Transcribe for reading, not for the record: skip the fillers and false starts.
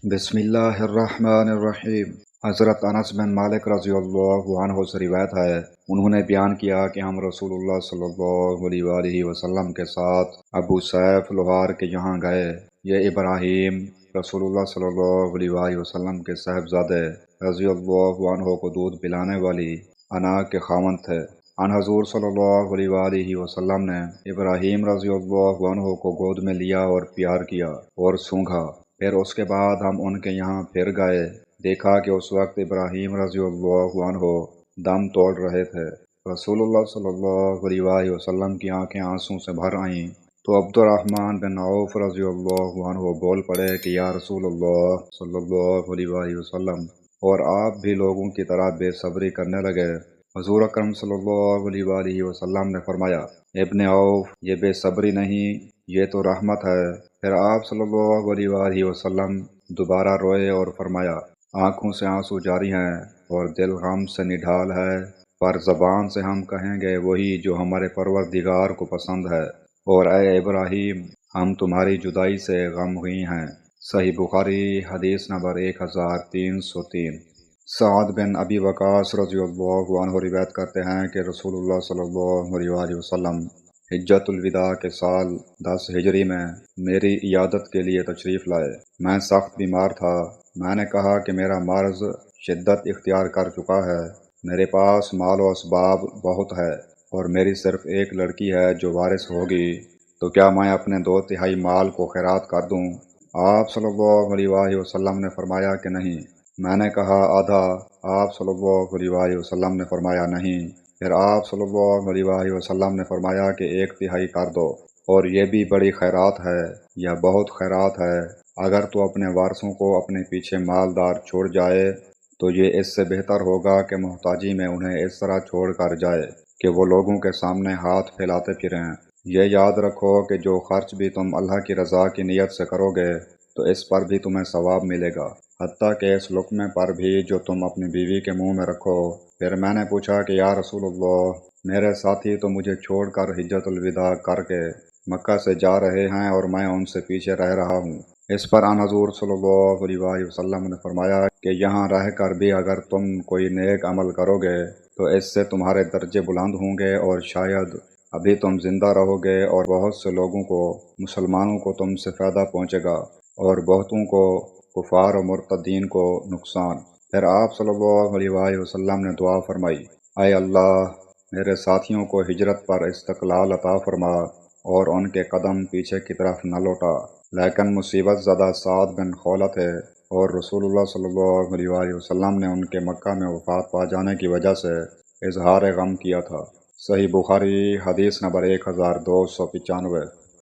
बिस्मिल्लाहिर्रहमानिर्रहीम। हज़रत अनस बिन मालिक रज़ी अल्लाहु अन्हु से रिवायत है, उन्होंने बयान किया कि हम रसूलुल्लाह सल्लल्लाहु अलैहि वसल्लम के साथ अबू सैफ लोहार के यहाँ गए। ये इब्राहीम रसूलुल्लाह सल्लल्लाहु अलैहि वसल्लम के साहबजादे रज़ी अल्लाहु अन्हु को दूध पिलाने वाली अना के खामन थे। अन हज़ूर सल्लल्लाहु अलैहि वसल्लम ने इब्राहीम रज़ी अल्लाहु अन्हु को गोद में लिया और प्यार किया और सूंघा। फिर उसके बाद हम उनके यहाँ फिर गए, देखा कि उस वक्त इब्राहीम रज़ियल्लाहु अन्हु दम तोड़ रहे थे। रसूलुल्लाह सल्लल्लाहु अलैहि वसल्लम की आंखें आंसू से भर आईं तो अब्दुर्रहमान बिन औफ रज़ियल्लाहु अन्हु बोल पड़े कि या रसूलुल्लाह सल्लल्लाहु अलैहि वसल्लम, और आप भी लोगों की तरह बेसब्री करने लगे। हुज़ूर अकरम सल्लल्लाहु अलैहि वसल्लम ने फरमाया, इब्ने औफ, ये बेसब्री नहीं, ये तो रहमत है। फिर आप सल्लल्लाहु अलैहि वसल्लम दोबारा रोए और फरमाया, आँखों से आंसू जारी हैं और दिल गम से निढाल है, पर ज़बान से हम कहेंगे वही जो हमारे परवरदिगार को पसंद है। और ए इब्राहीम, हम तुम्हारी जुदाई से गमगीन हैं। सही बुखारी हदीस नंबर 1303। साद बिन अबी वकास रज़ियल्लाहु अन्हु रिवायत करते हैं कि रसूलुल्लाह सल्लल्लाहु अलैहि वसल्लम हिज्जतुल विदा के साल 10 हिजरी में मेरी इयादत के लिए तशरीफ़ लाए। मैं सख्त बीमार था। मैंने कहा कि मेरा मर्ज़ शिद्दत इख्तियार कर चुका है, मेरे पास माल व असबाब बहुत है और मेरी सिर्फ़ एक लड़की है जो वारिस होगी, तो क्या मैं अपने 2/3 माल को खैरात कर दूँ? आप सल्लल्लाहु अलैहि वसल्लम ने फरमाया कि नहीं। मैंने कहा आधा। आप सल्लल्लाहु अलैहि वसल्लम ने फरमाया नहीं। फिर आप सल्लल्लाहु अलैहि वसल्लम ने फरमाया कि 1/3 कर दो, और ये भी बड़ी खैरात है या बहुत खैरात है। अगर तो अपने वारसों को अपने पीछे मालदार छोड़ जाए तो ये इससे बेहतर होगा कि मोहताजी में उन्हें इस तरह छोड़ कर जाए कि वो लोगों के सामने हाथ फैलाते फिरें। ये याद रखो कि जो खर्च भी तुम अल्लाह की रज़ा की नीयत से करोगे तो इस पर भी तुम्हें सवाब मिलेगा, हत्ता कि इस लुक़मे पर भी जो तुम अपनी बीवी के मुंह में रखो। फिर मैंने पूछा कि या रसूलुल्लाह, मेरे साथी तो मुझे छोड़कर हिज्जतुल विदा करके मक्का से जा रहे हैं और मैं उनसे पीछे रह रहा हूँ। इस पर आन हज़ूर सल्लल्लाहु अलैहि वसल्लम ने फरमाया कि यहाँ रह कर भी अगर तुम कोई नेक अमल करोगे तो इससे तुम्हारे दर्जे बुलंद होंगे, और शायद अभी तुम जिंदा रहोगे और बहुत से लोगों को, मुसलमानों को तुमसे फ़ायदा पहुँचेगा और बहुतों को, कुफार और मुर्तदीन को नुकसान। फिर आप सल्लल्लाहु अलैहि वसल्लम ने दुआ फरमाई, आए अल्लाह, मेरे साथियों को हिजरत पर इस्तक़लाल अता फरमा और उनके कदम पीछे की तरफ न लौटा। लेकिन मुसीबत ज़दा साद बिन खौला थे और रसूलुल्लाह सल्लल्लाहु अलैहि वसल्लम ने उनके मक्का में वफ़ात पा जाने की वजह से इजहार गम किया था। सही बुखारी हदीस नंबर 1295।